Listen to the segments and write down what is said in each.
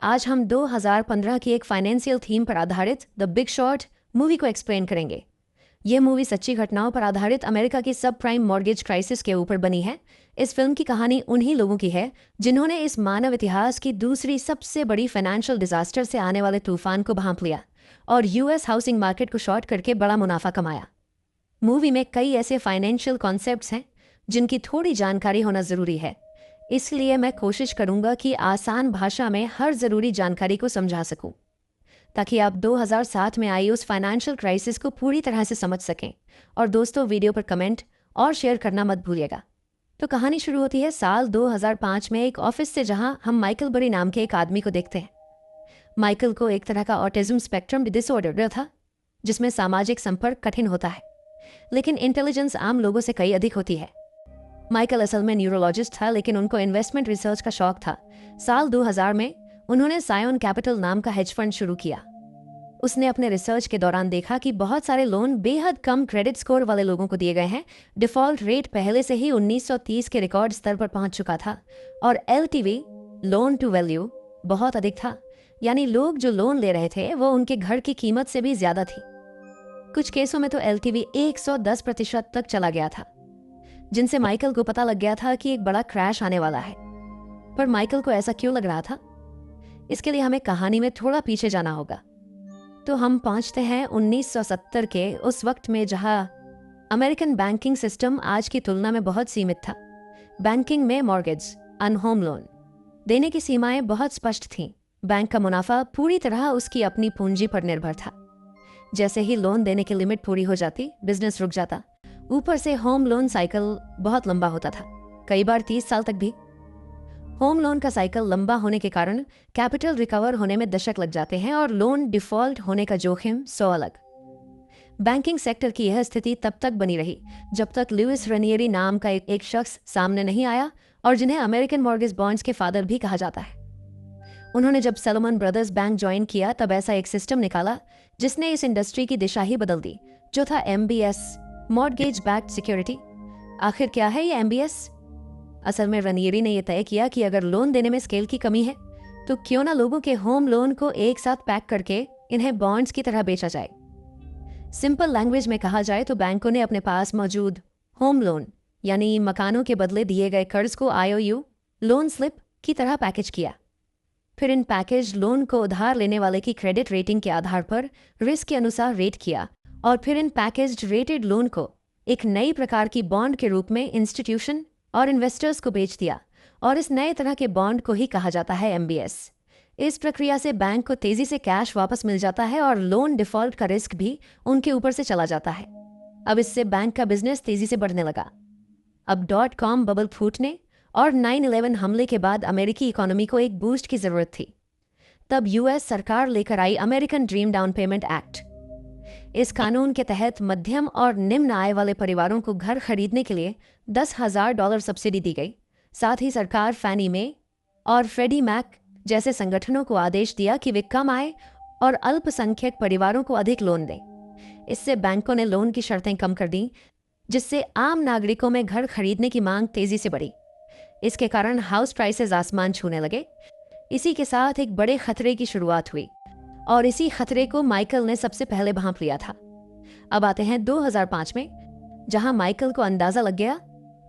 आज हम 2015 की एक फाइनेंशियल थीम पर आधारित द बिग शॉर्ट मूवी को एक्सप्लेन करेंगे। ये मूवी सच्ची घटनाओं पर आधारित अमेरिका की सब प्राइम मॉर्गेज क्राइसिस के ऊपर बनी है। इस फिल्म की कहानी उन्हीं लोगों की है जिन्होंने इस मानव इतिहास की दूसरी सबसे बड़ी फाइनेंशियल डिजास्टर से आने वाले तूफान को भांप लिया और यूएस हाउसिंग मार्केट को शॉर्ट करके बड़ा मुनाफा कमाया। मूवी में कई ऐसे फाइनेंशियल कॉन्सेप्ट्स हैं जिनकी थोड़ी जानकारी होना ज़रूरी है, इसलिए मैं कोशिश करूंगा कि आसान भाषा में हर ज़रूरी जानकारी को समझा सकूं ताकि आप 2007 में आई उस फाइनेंशियल क्राइसिस को पूरी तरह से समझ सकें। और दोस्तों, वीडियो पर कमेंट और शेयर करना मत भूलिएगा। तो कहानी शुरू होती है साल 2005 में एक ऑफिस से, जहां हम माइकल बरी नाम के एक आदमी को देखते हैं। माइकल को एक तरह का ऑटिज्म स्पेक्ट्रम डिसऑर्डर था जिसमें सामाजिक संपर्क कठिन होता है, लेकिन इंटेलिजेंस आम लोगों से कई अधिक होती है। माइकल असल में न्यूरोलॉजिस्ट था, लेकिन उनको इन्वेस्टमेंट रिसर्च का शौक था। साल 2000 में उन्होंने सायोन कैपिटल नाम का हेज फंड शुरू किया। उसने अपने रिसर्च के दौरान देखा कि बहुत सारे लोन बेहद कम क्रेडिट स्कोर वाले लोगों को दिए गए हैं। डिफॉल्ट रेट पहले से ही 1930 के रिकॉर्ड स्तर पर पहुंच चुका था और एलटीवी, लोन टू वैल्यू, बहुत अधिक था। यानी लोग जो लोन ले रहे थे वो उनके घर की कीमत से भी ज्यादा थी। कुछ केसों में तो एलटीवी 110% तक चला गया था, जिनसे माइकल को पता लग गया था कि एक बड़ा क्रैश आने वाला है। पर माइकल को ऐसा क्यों लग रहा था, इसके लिए हमें कहानी में थोड़ा पीछे जाना होगा। तो हम पहुंचते हैं 1970 के उस वक्त में जहां अमेरिकन बैंकिंग सिस्टम आज की तुलना में बहुत सीमित था। बैंकिंग में मॉर्गेज, होम लोन देने की सीमाएं बहुत स्पष्ट थीं। बैंक का मुनाफा पूरी तरह उसकी अपनी पूंजी पर निर्भर था। जैसे ही लोन देने की लिमिट पूरी हो जाती, बिजनेस रुक जाता। ऊपर से होम लोन साइकिल बहुत लंबा होता था, कई बार 30 साल तक भी। होम लोन का साइकिल लंबा होने के कारण कैपिटल रिकवर होने में दशक लग जाते हैं और लोन डिफॉल्ट होने का जोखिम सौ अलग। बैंकिंग सेक्टर की यह स्थिति तब तक बनी रही जब तक लुइस रेनियरी नाम का एक शख्स सामने नहीं आया, और जिन्हें अमेरिकन मॉर्गेज बॉन्ड्स के फादर भी कहा जाता है। उन्होंने जब सैलोमन ब्रदर्स बैंक ज्वाइन किया, तब ऐसा एक सिस्टम निकाला जिसने इस इंडस्ट्री की दिशा ही बदल दी, जो था एमबीएस, मॉर्गेज बैक्ड सिक्योरिटी। आखिर क्या है ये एमबीएस? असल में रनियरी ने यह तय किया कि अगर लोन देने में स्केल की कमी है तो क्यों ना लोगों के होम लोन को एक साथ पैक करके इन्हें बॉन्ड्स की तरह बेचा जाए। सिंपल लैंग्वेज में कहा जाए तो बैंकों ने अपने पास मौजूद होम लोन यानी मकानों के बदले दिए गए कर्ज को आईओयू, लोन स्लिप की तरह पैकेज किया। फिर इन पैकेज लोन को उधार लेने वाले की क्रेडिट रेटिंग के आधार पर रिस्क के अनुसार रेट किया, और फिर इन पैकेज्ड रेटेड लोन को एक नई प्रकार की बॉन्ड के रूप में इंस्टीट्यूशन और इन्वेस्टर्स को बेच दिया, और इस नए तरह के बॉन्ड को ही कहा जाता है एमबीएस। इस प्रक्रिया से बैंक को तेजी से कैश वापस मिल जाता है और लोन डिफॉल्ट का रिस्क भी उनके ऊपर से चला जाता है। अब इससे बैंक का बिजनेस तेजी से बढ़ने लगा। अब .com बबल फूटने और 9/11 हमले के बाद अमेरिकी इकोनॉमी को एक बूस्ट की जरूरत थी। तब यूएस सरकार लेकर आई American dream down payment act. इस कानून के तहत मध्यम और निम्न आय वाले परिवारों को घर खरीदने के लिए $10,000 सब्सिडी दी गई। साथ ही सरकार फैनी में और फ्रेडी मैक जैसे संगठनों को आदेश दिया कि वे कम आय और अल्पसंख्यक परिवारों को अधिक लोन दें। इससे बैंकों ने लोन की शर्तें कम कर दी, जिससे आम नागरिकों में घर खरीदने की मांग तेजी से बढ़ी। इसके कारण हाउस प्राइसेस आसमान छूने लगे। इसी के साथ एक बड़े खतरे की शुरुआत हुई, और इसी खतरे को माइकल ने सबसे पहले भांप लिया था। अब आते हैं 2005 में, जहां माइकल को अंदाजा लग गया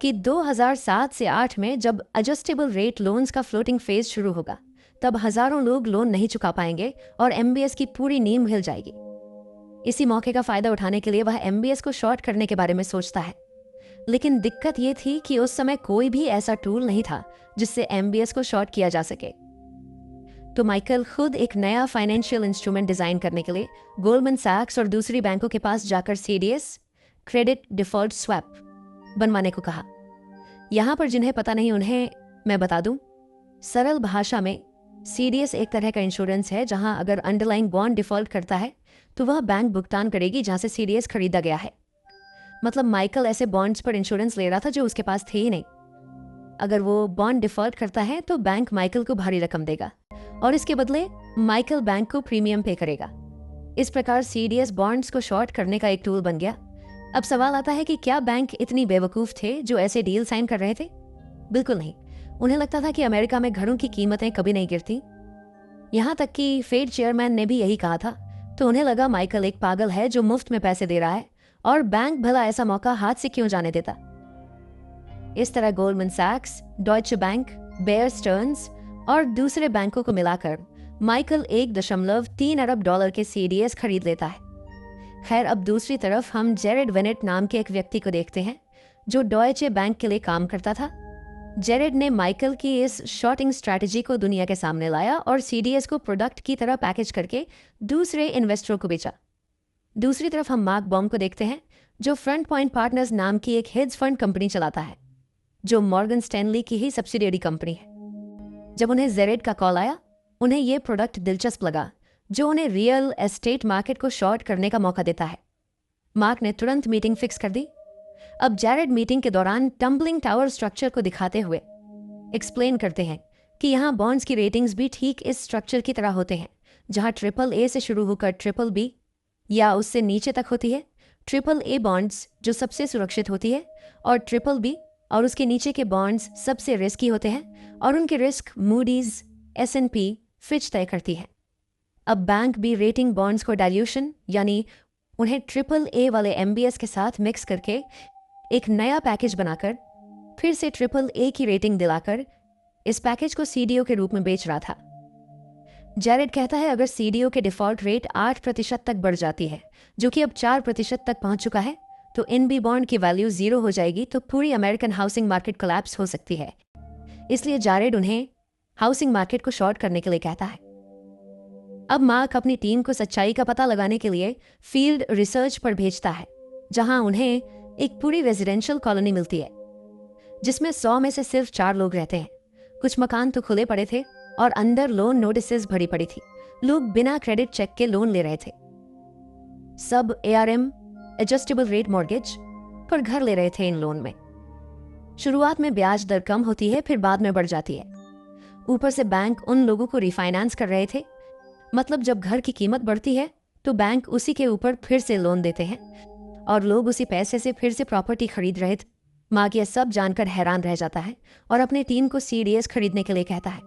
कि 2007 से 8 में जब एडजस्टेबल रेट लोन्स का फ्लोटिंग फेज शुरू होगा, तब हजारों लोग लोन नहीं चुका पाएंगे और एमबीएस की पूरी नींव हिल जाएगी। इसी मौके का फायदा उठाने के लिए वह एमबीएस को शॉर्ट करने के बारे में सोचता है। लेकिन दिक्कत ये थी कि उस समय कोई भी ऐसा टूल नहीं था जिससे एमबीएस को शॉर्ट किया जा सके। तो माइकल खुद एक नया फाइनेंशियल इंस्ट्रूमेंट डिजाइन करने के लिए गोल्डमैन सैक्स और दूसरी बैंकों के पास जाकर सीडीएस, क्रेडिट डिफॉल्ट स्वैप, बनवाने को कहा। यहां पर जिन्हें पता नहीं उन्हें मैं बता दूं, सरल भाषा में सीडीएस एक तरह का इंश्योरेंस है जहां अगर अंडरलाइंग बॉन्ड डिफॉल्ट करता है तो वह बैंक भुगतान करेगी जहां से सीडीएस खरीदा गया है। मतलब माइकल ऐसे बॉन्ड्स पर इंश्योरेंस ले रहा था जो उसके पास थे ही नहीं। अगर वो बॉन्ड डिफॉल्ट करता है तो बैंक माइकल को भारी रकम देगा और इसके बदले माइकल बैंक को प्रीमियम पे करेगा। इस प्रकार सीडीएस बॉन्ड्स को शॉर्ट करने का एक टूल बन गया। अब सवाल आता है कि क्या बैंक इतनी बेवकूफ थे जो ऐसे डील साइन कर रहे थे? बिल्कुल नहीं। उन्हें लगता था कि अमेरिका में घरों की कीमतें कभी नहीं गिरती। यहाँ तक कि फेड चेयरमैन ने भी यही कहा था। तो उन्हें लगा माइकल एक पागल है जो मुफ्त में पैसे दे रहा है और बैंक भला ऐसा मौका हाथ से क्यों जाने देता। इस तरह गोल्डमैन सैक्स, डॉयचे बैंक, बेयर स्टर्न्स और दूसरे बैंकों को मिलाकर माइकल 1.3 अरब डॉलर के सीडीएस खरीद लेता है। खैर, अब दूसरी तरफ हम जेरेड वेनेट नाम के एक व्यक्ति को देखते हैं जो डॉयचे बैंक के लिए काम करता था। जेरेड ने माइकल की इस शॉर्टिंग स्ट्रैटेजी को दुनिया के सामने लाया और सीडीएस को प्रोडक्ट की तरह पैकेज करके दूसरे इन्वेस्टरों को बेचा। दूसरी तरफ हम मार्क बॉम को देखते हैं जो फ्रंट पॉइंट पार्टनर्स नाम की एक हेज फंड कंपनी चलाता है जो मॉर्गन स्टैनली की ही सब्सिडियरी कंपनी है। जब उन्हें जेरेड का कॉल आया, उन्हें यह प्रोडक्ट दिलचस्प लगा जो उन्हें रियल एस्टेट मार्केट को शॉर्ट करने का मौका देता है। मार्क ने तुरंत मीटिंग फिक्स कर दी। अब जेरेड मीटिंग के दौरान टम्बलिंग टावर स्ट्रक्चर को दिखाते हुए एक्सप्लेन करते हैं कि यहाँ बॉन्ड्स की रेटिंग्स भी ठीक इस स्ट्रक्चर की तरह होते हैं, जहाँ AAA से शुरू होकर BBB या उससे नीचे तक होती है। AAA बॉन्ड्स जो सबसे सुरक्षित होती है और BBB और उसके नीचे के बॉन्ड्स सबसे रिस्की होते हैं और उनके रिस्क मूडीज, S&P, फिच तय करती है। अब बैंक भी रेटिंग बॉन्ड्स को डाइल्यूशन यानी उन्हें AAA वाले MBS के साथ मिक्स करके एक नया पैकेज बनाकर फिर से AAA की रेटिंग दिलाकर इस पैकेज को CDO के रूप में बेच रहा था। जेरेड कहता है अगर CDO के डिफॉल्ट रेट 8% तक बढ़ जाती है, जो कि अब 4% तक पहुंच चुका है, तो NB बॉन्ड की वैल्यू 0 हो जाएगी तो पूरी अमेरिकन हाउसिंग मार्केट कोलैप्स हो सकती है। इसलिए जेरेड उन्हें हाउसिंग मार्केट को शॉर्ट करने के लिए कहता है। अब मार्क अपनी टीम को सच्चाई का पता लगाने के लिए फील्ड रिसर्च पर भेजता है, जहां उन्हें एक पूरी रेजिडेंशियल कॉलोनी मिलती है जिसमें 100 में से सिर्फ 4 लोग रहते हैं। कुछ मकान तो खुले पड़े थे और अंदर लोन नोटिसेस भरी पड़ी थी। लोग बिना क्रेडिट चेक के लोन ले रहे थे। सब ARM एडजस्टेबल रेट मॉर्गेज पर घर ले रहे थे। इन लोन में शुरुआत में ब्याज दर कम होती है, फिर बाद में बढ़ जाती है। ऊपर से बैंक उन लोगों को रिफाइनेंस कर रहे थे, मतलब जब घर की कीमत बढ़ती है तो बैंक उसी के ऊपर फिर से लोन देते हैं और लोग उसी पैसे से फिर से प्रॉपर्टी खरीद रहे थे। मार्क यह सब जानकर हैरान रह जाता है और अपनी टीम को CDS खरीदने के लिए कहता है।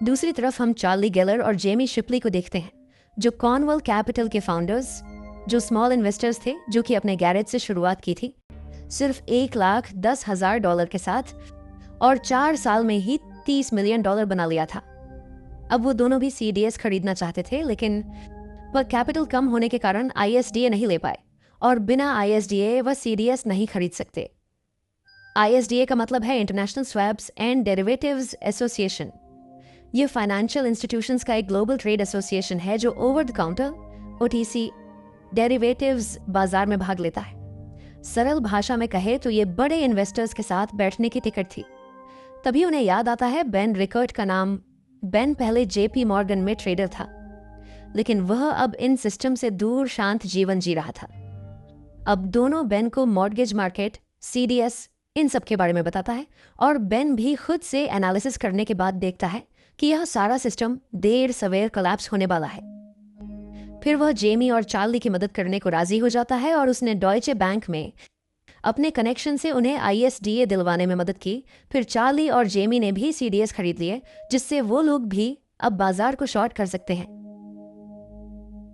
दूसरी तरफ हम चार्ली गेलर और जेमी शिपली को देखते हैं जो कॉर्नवॉल कैपिटल के फाउंडर्स, जो स्मॉल इन्वेस्टर्स थे जो कि अपने गैरेज से शुरुआत की थी सिर्फ $1,10,000 के साथ और 4 साल में ही $30 मिलियन बना लिया था। अब वो दोनों भी CDS खरीदना चाहते थे, लेकिन पर कैपिटल कम होने के कारण ISDA नहीं ले पाए और बिना ISDA वह CDS नहीं खरीद सकते। ISDA का मतलब है international swaps and derivatives association. ये फाइनेंशियल इंस्टीट्यूशंस का एक ग्लोबल ट्रेड एसोसिएशन है जो over the counter OTC derivatives बाजार में भाग लेता है। सरल भाषा में कहे तो ये बड़े इन्वेस्टर्स के साथ बैठने की टिकट थी। तभी उन्हें याद आता है बेन रिकर्ट का नाम। बेन पहले JP मॉर्गन में ट्रेडर था, लेकिन वह अब इन सिस्टम से दूर शांत जीवन जी रहा था। अब दोनों बेन को मॉर्गेज मार्केट, CDS, इन सब के बारे में बताता है और बेन भी खुद से एनालिसिस करने के बाद देखता है कि यह सारा सिस्टम देर सवेर कोलैप्स होने वाला है। फिर वह जेमी और चार्ली की मदद करने को राजी हो जाता है और उसने डॉयचे बैंक में अपने कनेक्शन से उन्हें ISDA दिलवाने में मदद की। फिर चार्ली और जेमी ने भी CDS खरीद लिए, जिससे वो लोग भी अब बाजार को शॉर्ट कर सकते हैं।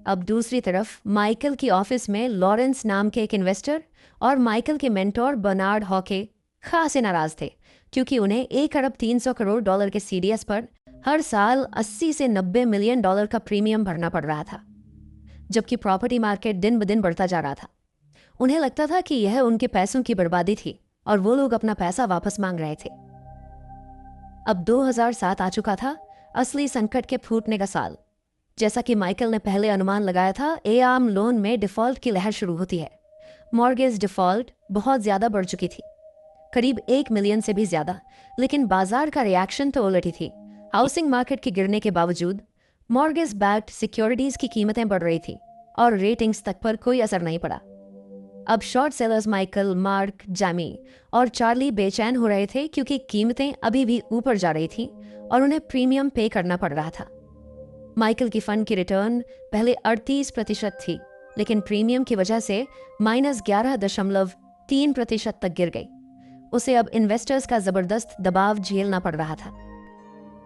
अब दूसरी तरफ माइकल की ऑफिस में लॉरेंस नाम के एक इन्वेस्टर और माइकल के मेंटोर बर्नार्ड हॉके खासे नाराज थे, क्योंकि उन्हें $1,300 करोड़ के CDS पर हर साल 80 से 90 मिलियन डॉलर का प्रीमियम भरना पड़ रहा था, जबकि प्रॉपर्टी मार्केट दिन ब दिन बढ़ता जा रहा था। उन्हें लगता था कि यह उनके पैसों की बर्बादी थी और वो लोग अपना पैसा वापस मांग रहे थे। अब 2007 आ चुका था, असली संकट के फूटने का साल। जैसा कि माइकल ने पहले अनुमान लगाया था, ARM लोन में डिफॉल्ट की लहर शुरू होती है। मॉर्गेज डिफॉल्ट बहुत ज्यादा बढ़ चुकी थी, करीब 1 मिलियन से भी ज्यादा, लेकिन बाजार का रिएक्शन तो उलटी थी। हाउसिंग मार्केट के गिरने के बावजूद मॉर्गेज बैक्ड सिक्योरिटीज की कीमतें बढ़ रही थी और रेटिंग्स तक पर कोई असर नहीं पड़ा। अब short sellers Michael, mark, Jamie और चार्ली बेचैन हो रहे थे, क्योंकि कीमतें अभी भी ऊपर जा रही थीं और उन्हें प्रीमियम पे करना पड़ रहा था। माइकल की फंड की रिटर्न पहले 38% थी, लेकिन प्रीमियम की वजह से -11.3% तक गिर गई। उसे अब इन्वेस्टर्स का जबरदस्त दबाव झेलना पड़ रहा था।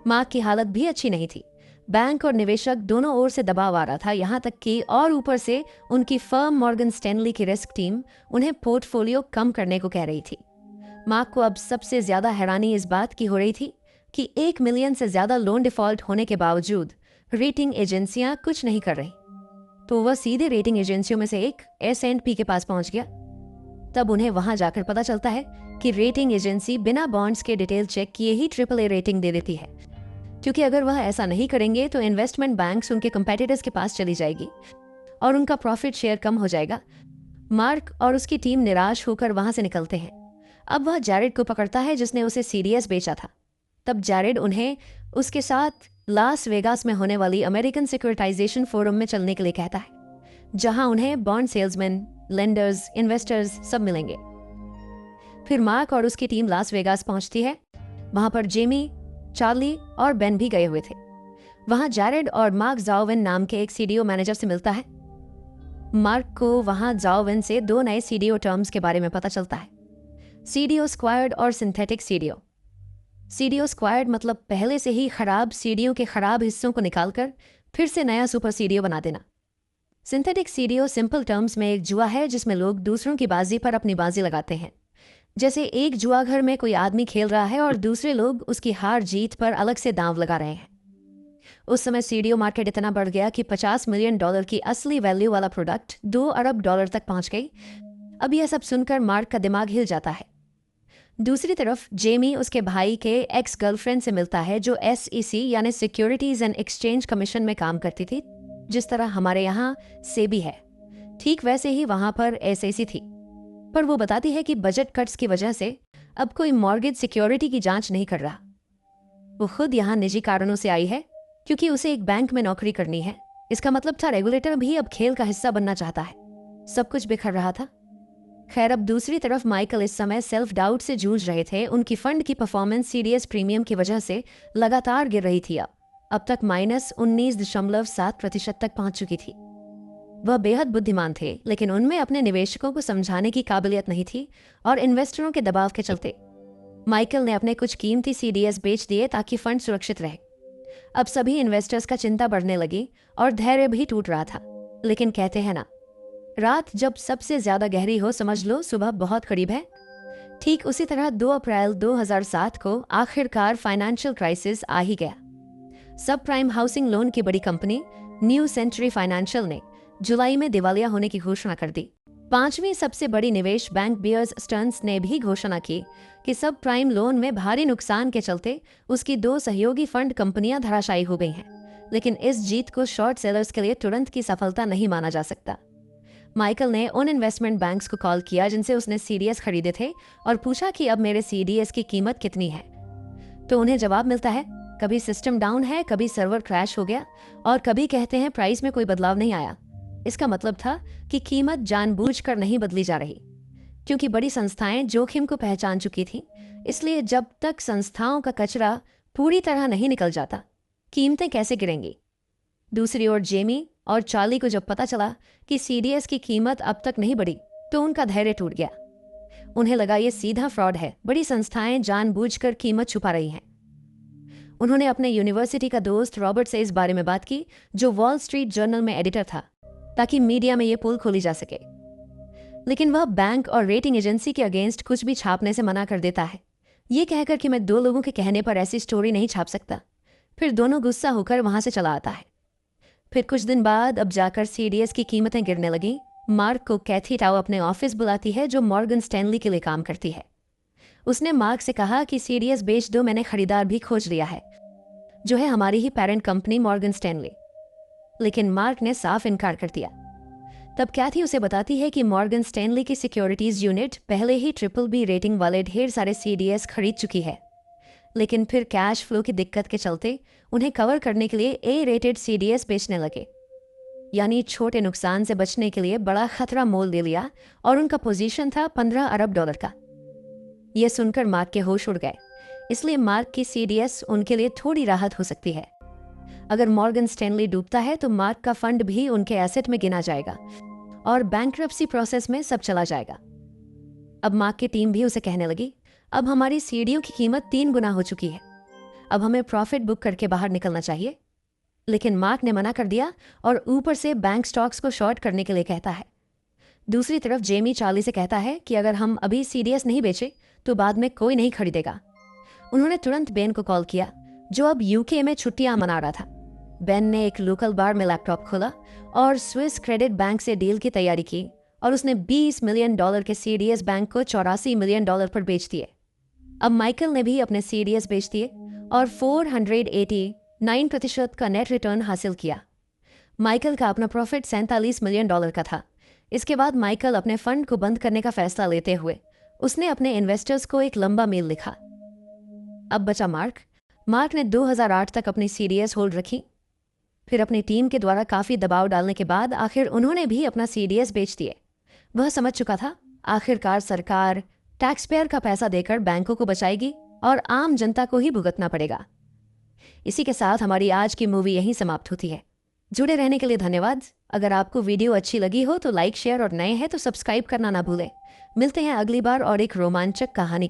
मार्क की हालत भी अच्छी नहीं थी। बैंक और निवेशक दोनों ओर से दबाव आ रहा था, यहाँ तक कि और ऊपर से उनकी फर्म मॉर्गन स्टैनली की रिस्क टीम उन्हें पोर्टफोलियो कम करने को कह रही थी। मार्क को अब सबसे ज्यादा हैरानी इस बात की हो रही थी कि 1 मिलियन से ज्यादा लोन डिफॉल्ट होने के बावजूद रेटिंग एजेंसियां कुछ नहीं कर रही। तो वह सीधे रेटिंग एजेंसियों में से एक S&P के पास पहुंच गया। तब उन्हें वहां जाकर पता चलता है कि रेटिंग एजेंसी बिना बॉन्ड्स के डिटेल चेक किए ही AAA रेटिंग दे देती है, क्योंकि अगर वह ऐसा नहीं करेंगे तो इन्वेस्टमेंट बैंक्स उनके कंपेटिटर्स के पास चली जाएगी और उनका प्रॉफिट शेयर कम हो जाएगा। मार्क और उसकी टीम निराश होकर वहां से निकलते हैं। अब वह जैरेड को पकड़ता है जिसने उसे CDS बेचा था। तब जैरेड उन्हें उसके साथ लास वेगास में होने वाली अमेरिकन सिक्योरिटाइजेशन फोरम में चलने के लिए कहता है, जहां उन्हें बॉन्ड सेल्समैन, लेंडर्स, इन्वेस्टर्स सब मिलेंगे। फिर मार्क और उसकी टीम लास वेगास पहुंचती है। वहां पर जेमी, चार्ली और बेन भी गए हुए थे। वहां जैरेड और मार्क जाओविन नाम के एक CDO मैनेजर से मिलता है। मार्क को वहां जाओविन से 2 नए CDO टर्म्स के बारे में पता चलता है, CDO स्क्वायर्ड और सिंथेटिक CDO। CDO स्क्वायर्ड मतलब पहले से ही खराब CDO के खराब हिस्सों को निकालकर फिर से नया सुपर CDO बना देना। सिंथेटिक CDO सिंपल टर्म्स में एक जुआ है जिसमें लोग दूसरों की बाजी पर अपनी बाजी लगाते हैं। जैसे एक जुआ घर में कोई आदमी खेल रहा है और दूसरे लोग उसकी हार जीत पर अलग से दांव लगा रहे हैं। उस समय CDO मार्केट इतना बढ़ गया कि $50 मिलियन की असली वैल्यू वाला प्रोडक्ट $2 अरब तक पहुंच गई। अब यह सब सुनकर मार्क का दिमाग हिल जाता है। दूसरी तरफ जेमी उसके भाई के एक्स गर्लफ्रेंड से मिलता है जो SEC यानी सिक्योरिटीज एंड एक्सचेंज कमीशन में काम करती थी। जिस तरह हमारे यहाँ सेबी है, ठीक वैसे ही वहां पर SEC थी। पर वो बताती है कि बजट कट्स की वजह से अब कोई मॉर्गेज सिक्योरिटी की जांच नहीं कर रहा। वो खुद यहाँ निजी कारणों से आई है क्योंकि उसे एक बैंक में नौकरी करनी है। इसका मतलब था रेगुलेटर भी अब खेल का हिस्सा बनना चाहता है। सब कुछ बिखर रहा था। खैर, अब दूसरी तरफ माइकल इस समय सेल्फ डाउट से जूझ रहे थे। उनकी फंड की परफॉर्मेंस CDS प्रीमियम की वजह से लगातार गिर रही थी। अब तक -19.7% तक पहुंच चुकी थी। वह बेहद बुद्धिमान थे, लेकिन उनमें अपने निवेशकों को समझाने की काबिलियत नहीं थी और इन्वेस्टरों के दबाव के चलते माइकल ने अपने कुछ कीमती CDS बेच दिए ताकि फंड सुरक्षित रहे। अब सभी इन्वेस्टर्स का चिंता बढ़ने लगी और धैर्य भी टूट रहा था। लेकिन कहते हैं ना, रात जब सबसे ज्यादा गहरी हो समझ लो सुबह बहुत करीब है। ठीक उसी तरह 2 अप्रैल 2007 को आखिरकार फाइनेंशियल क्राइसिस आ ही गया। सब प्राइम हाउसिंग लोन की बड़ी कंपनी न्यू सेंचुरी फाइनेंशियल ने जुलाई में दिवालिया होने की घोषणा कर दी। 5वीं सबसे बड़ी निवेश बैंक बियर्स स्टर्न्स ने भी घोषणा की कि सब प्राइम लोन में भारी नुकसान के चलते उसकी 2 सहयोगी फंड कंपनियां धराशायी हो गई हैं। लेकिन इस जीत को शॉर्ट सेलर्स के लिए तुरंत की सफलता नहीं माना जा सकता। माइकल ने उन इन्वेस्टमेंट बैंक्स को कॉल किया जिनसे उसने CDS खरीदे थे और पूछा कि अब मेरे CDS की कीमत कितनी है। तो उन्हें जवाब मिलता है, कभी सिस्टम डाउन है, कभी सर्वर क्रैश हो गया और कभी कहते हैं प्राइस में कोई बदलाव नहीं आया। इसका मतलब था कि कीमत जानबूझकर नहीं बदली जा रही, क्योंकि बड़ी संस्थाएं जोखिम को पहचान चुकी थीं। इसलिए जब तक संस्थाओं का कचरा पूरी तरह नहीं निकल जाता, कीमतें कैसे गिरेंगी। दूसरी ओर जेमी और चार्ली को जब पता चला कि CDS की कीमत अब तक नहीं बढ़ी, तो उनका धैर्य टूट गया। उन्हें लगा ये सीधा फ्रॉड है, बड़ी संस्थाएं जानबूझकर कीमत छुपा रही हैं। उन्होंने अपने यूनिवर्सिटी का दोस्त रॉबर्ट से इस बारे में बात की, जो वॉल स्ट्रीट जर्नल में एडिटर था, ताकि मीडिया में ये पोल खोली जा सके। लेकिन वह बैंक और रेटिंग एजेंसी के अगेंस्ट कुछ भी छापने से मना कर देता है, ये कहकर कि मैं 2 लोगों के कहने पर ऐसी स्टोरी नहीं छाप सकता। फिर दोनों गुस्सा होकर वहां से चला आता है। फिर कुछ दिन बाद अब जाकर CDS की कीमतें गिरने लगी। मार्क को कैथी टाउ अपने ऑफिस बुलाती है, जो मॉर्गन स्टैनली के लिए काम करती है। उसने मार्क से कहा कि CDS बेच दो, मैंने खरीदार भी खोज लिया है, जो है हमारी ही पेरेंट कंपनी मॉर्गन स्टैनली। लेकिन मार्क ने साफ इनकार कर दिया। तब कैथी उसे बताती है कि मॉर्गन स्टैनली की सिक्योरिटीज यूनिट पहले ही BBB रेटिंग वाले ढेर सारे CDS खरीद चुकी है, लेकिन फिर कैश फ्लो की दिक्कत के चलते उन्हें कवर करने के लिए A रेटेड CDS बेचने लगे। यानी छोटे नुकसान से बचने के लिए बड़ा खतरा मोल ले लिया और उनका पोजीशन था $15 अरब का। यह सुनकर मार्क के होश उड़ गए। इसलिए मार्क की CDS उनके लिए थोड़ी राहत हो सकती है। अगर मॉर्गन स्टैनली डूबता है तो मार्क का फंड भी उनके एसेट में गिना जाएगा और बैंक्रप्सी प्रोसेस में सब चला जाएगा। अब मार्क की टीम भी उसे कहने लगी, अब हमारी CDO की कीमत 3 गुना हो चुकी है, अब हमें प्रॉफिट बुक करके बाहर निकलना चाहिए। लेकिन मार्क ने मना कर दिया और ऊपर से बैंक स्टॉक्स को शॉर्ट करने के लिए कहता है। दूसरी तरफ जेमी चार्ली से कहता है कि अगर हम अभी सीडीएस नहीं बेचे तो बाद में कोई नहीं खरीदेगा। उन्होंने तुरंत बेन को कॉल किया, जो अब यूके में छुट्टियां मना रहा था। बेन ने एक लोकल बार में लैपटॉप खोला और स्विस क्रेडिट बैंक से डील की तैयारी की और उसने $20 मिलियन के सीडीएस बैंक को $84 मिलियन पर बेच दिए। अब माइकल ने भी अपने सीडीएस बेच दिए और 489% का नेट रिटर्न हासिल किया। माइकल का अपना प्रॉफिट $47 मिलियन का था। इसके बाद माइकल अपने फंड को बंद करने का फैसला लेते हुए उसने अपने इन्वेस्टर्स को एक लंबा मेल लिखा। अब बचा मार्क। मार्क ने 2008 तक अपनी सीडीएस होल्ड रखी। फिर अपनी टीम के द्वारा काफी दबाव डालने के बाद आखिर उन्होंने भी अपना सीडीएस बेच दिए। वह समझ चुका था आखिरकार सरकार टैक्स पेयर का पैसा देकर बैंकों को बचाएगी और आम जनता को ही भुगतना पड़ेगा। इसी के साथ हमारी आज की मूवी यहीं समाप्त होती है। जुड़े रहने के लिए धन्यवाद। अगर आपको वीडियो अच्छी लगी हो तो लाइक, शेयर और नए हैं तो सब्सक्राइब करना ना भूलें। मिलते हैं अगली बार और एक रोमांचक कहानी के